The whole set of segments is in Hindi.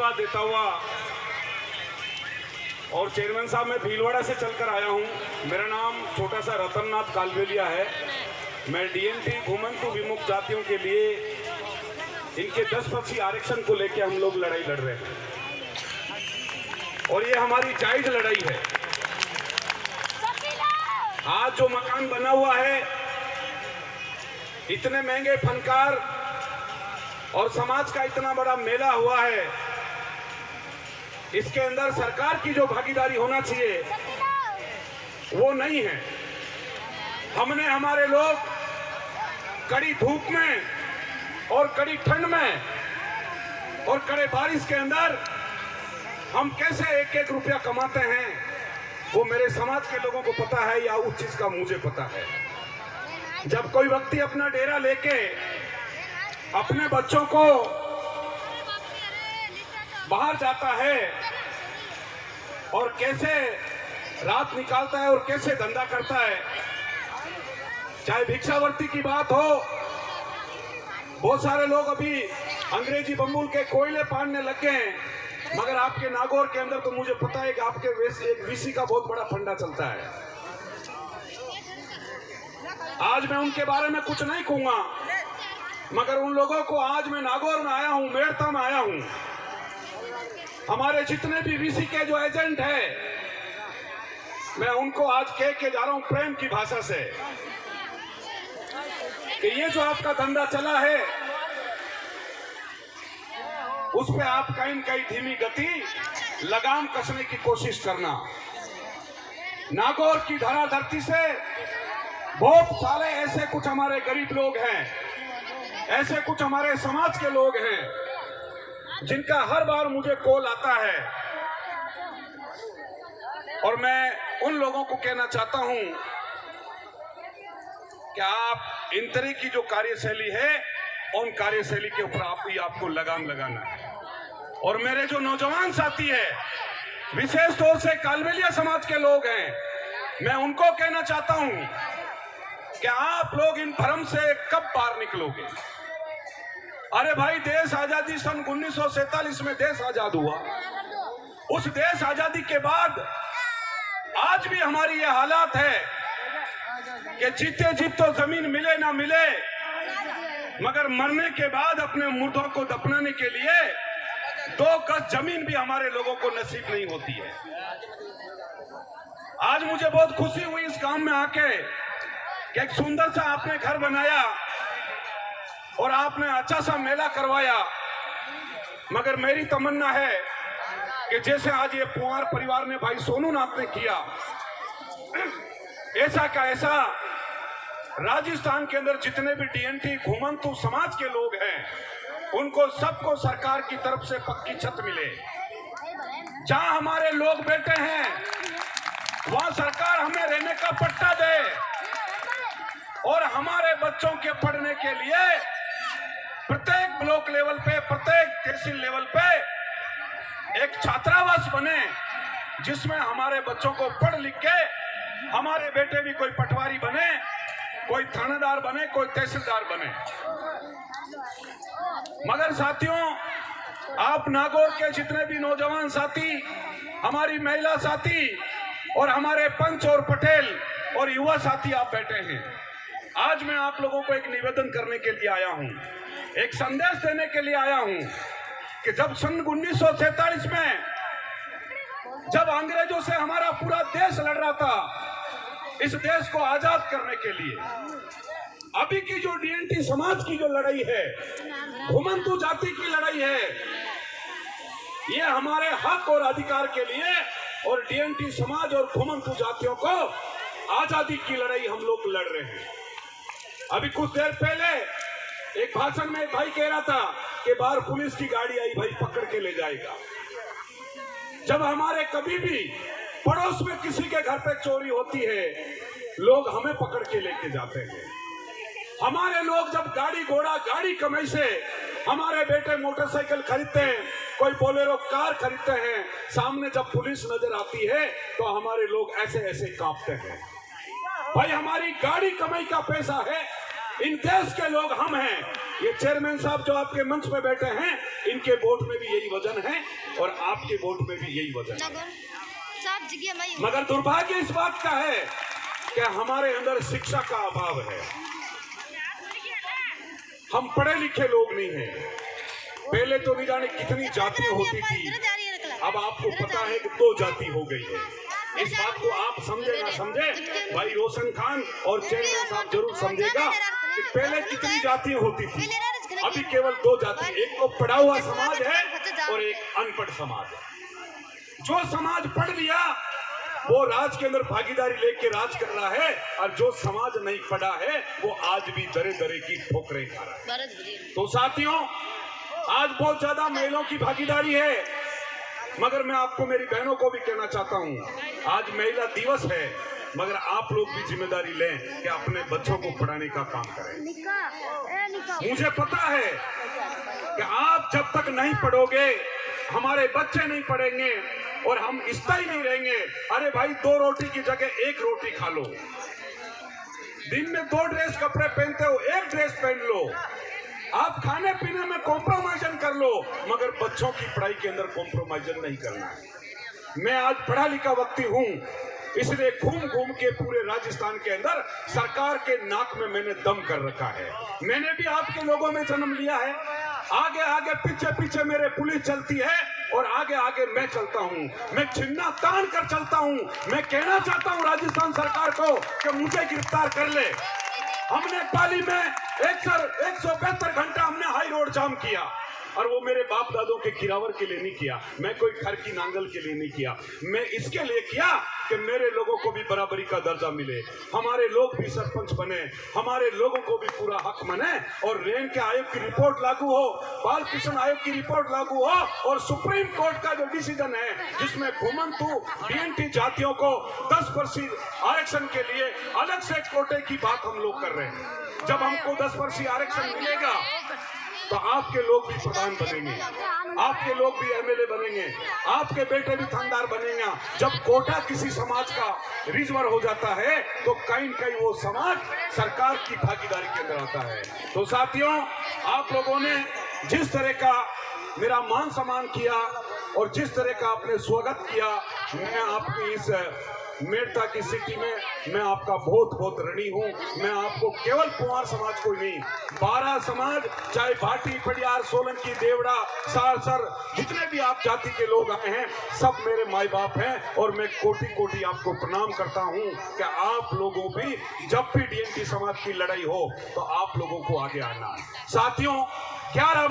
आशीर्वाद देता हुआ, और चेयरमैन साहब मैं भीलवाड़ा से चलकर आया हूं। मेरा नाम छोटा सा रतननाथ कालबेलिया है। मैं डीएनटी घुमंतु विमुक्त जातियों के लिए इनके 10% आरक्षण को लेकर हम लोग लड़ाई लड़ रहे हैं, और ये हमारी जायज लड़ाई है। आज जो मकान बना हुआ है, इतने महंगे फनकार और समाज का इतना बड़ा मेला हुआ है, इसके अंदर सरकार की जो भागीदारी होना चाहिए वो नहीं है। हमने हमारे लोग कड़ी धूप में और कड़ी ठंड में और कड़े बारिश के अंदर हम कैसे एक एक रुपया कमाते हैं, वो मेरे समाज के लोगों को पता है, या उस चीज का मुझे पता है। जब कोई व्यक्ति अपना डेरा लेके अपने बच्चों को बाहर जाता है और कैसे रात निकालता है और कैसे धंधा करता है, चाहे भिक्षावर्ती की बात हो, बहुत सारे लोग अभी अंग्रेजी बम्बुल के कोयले पाड़ने लग गए हैं, मगर आपके नागौर के अंदर तो मुझे पता है कि आपके एक वीसी का बहुत बड़ा फंडा चलता है। आज मैं उनके बारे में कुछ नहीं कहूंगा, मगर उन लोगों को आज मैं नागौर में आया हूं, मेड़ता में आया हूं, हमारे जितने भी वीसी के जो एजेंट है, मैं उनको आज कह के जा रहा हूं प्रेम की भाषा से कि ये जो आपका धंधा चला है उस पे आप कहीं न कहीं धीमी गति लगाम कसने की कोशिश करना। नागौर की धरा धरती से बहुत सारे ऐसे कुछ हमारे गरीब लोग हैं, ऐसे कुछ हमारे समाज के लोग हैं जिनका हर बार मुझे कॉल आता है, और मैं उन लोगों को कहना चाहता हूं कि आप इन तरह की जो कार्यशैली है, उन कार्यशैली के ऊपर आपको लगाम लगाना है। और मेरे जो नौजवान साथी है, विशेष तौर से कालबेलिया समाज के लोग हैं, मैं उनको कहना चाहता हूं कि आप लोग इन भ्रम से कब बाहर निकलोगे। अरे भाई, देश आजादी सन 1947 में देश आजाद हुआ। उस देश आजादी के बाद आज भी हमारी ये हालात है कि जीते जीत तो जमीन मिले ना मिले, मगर मरने के बाद अपने मुर्दों को दफनाने के लिए 2 गज जमीन भी हमारे लोगों को नसीब नहीं होती है। आज मुझे बहुत खुशी हुई इस गांव में आके कि एक सुंदर सा आपने घर बनाया और आपने अच्छा सा मेला करवाया, मगर मेरी तमन्ना है कि जैसे आज ये पुआर परिवार ने भाई सोनू नाथ ने किया, ऐसा का ऐसा राजस्थान के अंदर जितने भी डीएनटी घुमंतु समाज के लोग हैं, उनको सबको सरकार की तरफ से पक्की छत मिले। जहां हमारे लोग बैठे हैं वहां सरकार हमें रहने का पट्टा दे, और हमारे बच्चों के पढ़ने के लिए प्रत्येक ब्लॉक लेवल पे, प्रत्येक तहसील लेवल पे एक छात्रावास बने, जिसमें हमारे बच्चों को पढ़ लिख के हमारे बेटे भी कोई पटवारी बने, कोई थानेदार बने, कोई तहसीलदार बने। मगर साथियों, आप नागौर के जितने भी नौजवान साथी, हमारी महिला साथी और हमारे पंच और पटेल और युवा साथी आप बैठे हैं, आज मैं आप लोगों को एक निवेदन करने के लिए आया हूं, एक संदेश देने के लिए आया हूं कि जब सन 1947 में जब अंग्रेजों से हमारा पूरा देश लड़ रहा था, इस देश को आजाद करने के लिए, अभी की जो डीएनटी समाज की जो लड़ाई है, घुमंतु जाति की लड़ाई है, ये हमारे हक और अधिकार के लिए, और डीएनटी समाज और घुमंतु जातियों को आजादी की लड़ाई हम लोग लड़ रहे हैं। अभी कुछ देर पहले एक भाषण में भाई कह रहा था कि बाहर पुलिस की गाड़ी आई, भाई पकड़ के ले जाएगा। जब हमारे कभी भी पड़ोस में किसी के घर पे चोरी होती है, लोग हमें पकड़ के लेके जाते हैं। हमारे लोग जब गाड़ी घोड़ा, गाड़ी कमाई से हमारे बेटे मोटरसाइकिल खरीदते हैं, कोई बोलेरो कार खरीदते हैं, सामने जब पुलिस नजर आती है तो हमारे लोग ऐसे ऐसे कांपते हैं। भाई, हमारी गाड़ी कमाई का पैसा है, इन देश के लोग हम हैं। ये चेयरमैन साहब जो आपके मंच पे बैठे हैं, इनके वोट में भी यही वजन है और आपके वोट में भी यही वजन है। मगर दुर्भाग्य इस बात का है कि हमारे अंदर शिक्षा का अभाव है। हम पढ़े लिखे लोग नहीं हैं। पहले तो नहीं जाने कितनी जाति होती थी, अब आपको पता है कि 2 जाति हो गई है। इस बात को आप समझे ना समझे, भाई रोशन खान और चेयरमैन साहब जरूर समझेगा कि पहले कितनी जातियां होती थी, अभी केवल 2 जाति। एक तो पढ़ा हुआ समाज है और एक अनपढ़ समाज है। जो समाज पढ़ लिया वो राज के अंदर भागीदारी लेके राज कर रहा है, और जो समाज नहीं पढ़ा है वो आज भी दरे दरे की ठोकरें खा रहा है। तो साथियों, आज बहुत ज्यादा महिलाओं की भागीदारी है, मगर मैं आपको, मेरी बहनों को भी कहना चाहता हूं, आज महिला दिवस है, मगर आप लोग भी जिम्मेदारी लें कि अपने बच्चों को पढ़ाने का काम करें। मुझे पता है कि आप जब तक नहीं पढ़ोगे, हमारे बच्चे नहीं पढ़ेंगे और हम स्थायी नहीं रहेंगे। अरे भाई, 2 रोटी की जगह 1 रोटी खा लो। दिन में 2 ड्रेस कपड़े पहनते हो, 1 ड्रेस पहन लो। आप खाने पीने में कॉम्प्रोमाइजन कर लो, मगर बच्चों की पढ़ाई के अंदर कॉम्प्रोमाइजन नहीं करना है। मैं आज पढ़ा लिखा व्यक्ति हूं, इसलिए घूम घूम के पूरे राजस्थान के अंदर सरकार के नाक में मैंने दम कर रखा है। मैंने भी आपके लोगों में जन्म लिया है। आगे आगे पीछे पीछे मेरे पुलिस चलती है और आगे आगे मैं चलता हूं। मैं चिन्ना तान कर चलता हूं। मैं कहना चाहता हूं राजस्थान सरकार को कि मुझे गिरफ्तार कर ले। हमने पाली में 172 घंटा हमने हाई रोड जाम किया, और वो मेरे बाप दादों के गिरावर के लिए नहीं किया, मैं कोई घर की नांगल के लिए नहीं किया। मैं इसके लिए किया कि मेरे लोगों को भी बराबरी का दर्जा मिले, हमारे लोग भी सरपंच बने, हमारे लोगों को भी पूरा हक बने, और रेन के आयोग की रिपोर्ट लागू हो, बाल कृष्ण आयोग की रिपोर्ट लागू हो, और सुप्रीम कोर्ट का जो डिसीजन है जिसमें घुमंतु डीएनटी जातियों को 10% आरक्षण के लिए अलग से कोटे की बात हम लोग कर रहे हैं। जब हमको 10% आरक्षण मिलेगा तो आपके लोग भी प्रधान बनेंगे, आपके लोग भी एमएलए बनेंगे, आपके बेटे भी थानेदार बनेंगे। जब कोटा किसी समाज का रिजर्व हो जाता है तो कहीं न कहीं वो समाज सरकार की भागीदारी के अंदर आता है। तो साथियों, आप लोगों ने जिस तरह का मेरा मान सम्मान किया और जिस तरह का आपने स्वागत किया, मैं आपकी इस मेड़ता की सिटी में मैं आपका बहुत बहुत ऋणी हूं। मैं आपको केवल कुंवार समाज को ही नहीं, 12 समाज, चाहे भाटी, पडियार, सोलंकी, देवड़ा, सारसर, जितने भी आप जाति के लोग आए हैं, सब मेरे माई बाप हैं, और मैं कोटि कोटि आपको प्रणाम करता हूं कि आप लोगों भी जब भी डीएनटी समाज की लड़ाई हो तो आप लोगों को आगे आना। साथियों, 11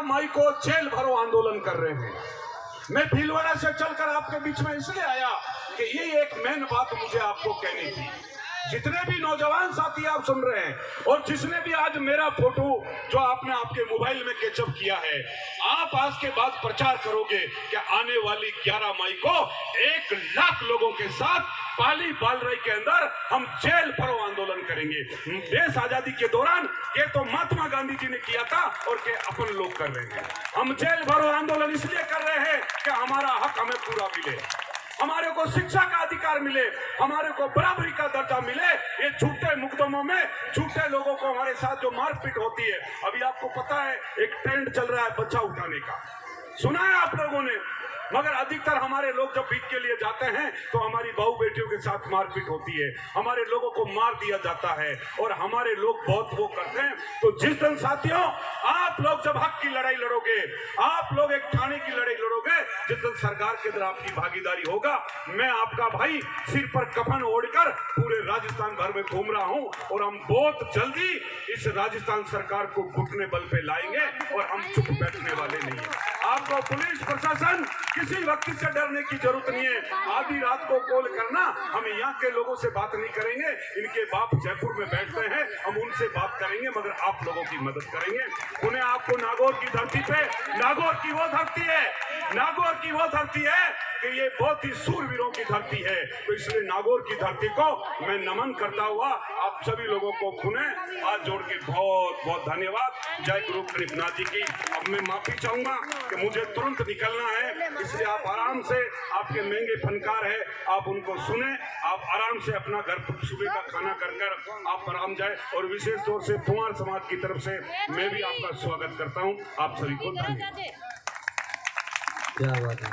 मई को जेल भरो आंदोलन कर रहे हैं। मैं भीलवाड़ा से चलकर आपके बीच में इसलिए आया कि ये एक मेन बात मुझे आपको कहनी थी। जितने भी नौजवान साथी आप सुन रहे हैं, और जिसने भी आज मेरा फोटो जो आपने आपके मोबाइल में कैचअप किया है, आप आज के बाद प्रचार करोगे कि आने वाली 11 मई को 1 लाख लोगों के साथ पाली बालराई के अंदर हम जेल भरो आंदोलन करेंगे। देश आजादी के दौरान ये तो महात्मा गांधी जी ने किया था और के अपन लोग कर रहे हैं। हम जेल भरो आंदोलन इसलिए कर रहे हैं कि हमारा हक हमें पूरा मिले, हमारे को शिक्षा का अधिकार मिले, हमारे को बराबरी का दर्जा मिले। ये झूठे मुकदमों में झूठे लोगों को हमारे साथ जो मारपीट होती है, अभी आपको पता है एक ट्रेंड चल रहा है बच्चा उठाने का, सुना है आप लोगों ने, मगर अधिकतर हमारे लोग जब भीख के लिए जाते हैं तो हमारी बहू बेटियों के साथ मारपीट होती है, हमारे लोगों को मार दिया जाता है, और हमारे लोग बहुत वो करते हैं। तो जिस दिन साथियों आप लोग जब हक की लड़ाई लड़ोगे, आप लोग एक ठाणे की लड़ाई लड़ोगे, जिस दिन सरकार के अंदर आपकी भागीदारी होगा, मैं आपका भाई सिर पर कफन ओढ़कर पूरे राजस्थान भर में घूम रहा हूं, और हम बहुत जल्दी इस राजस्थान सरकार को घुटने बल पे लाएंगे, और हम चुप बैठने वाले नहीं है। आपको पुलिस प्रशासन किसी व्यक्ति से डरने की जरूरत नहीं है। आधी रात को कॉल करना, हम यहाँ के लोगों से बात नहीं करेंगे, इनके बाप जयपुर में बैठते हैं, हम उनसे बात करेंगे, मगर आप लोगों की मदद करेंगे। उन्हें आपको नागौर की धरती पे, नागौर की वो धरती है, नागौर की वो धरती है कि ये बहुत ही सूरवीरों की धरती है। तो इसलिए नागौर की धरती को मैं नमन करता हुआ आप सभी लोगों को पुनः हाथ जोड़ के बहुत बहुत धन्यवाद। जय गुरु गरीबनाथ जी की। अब मैं माफी चाहूंगा कि मुझे तुरंत निकलना है, इसलिए आप आराम से, आपके महंगे फनकार है, आप उनको सुने, आप आराम से अपना घर सुबह का खाना कर आप आराम जाए। और विशेष तौर से कुमार समाज की तरफ से मैं भी आपका स्वागत करता हूं। आप सभी को धन्यवाद। क्या बात है।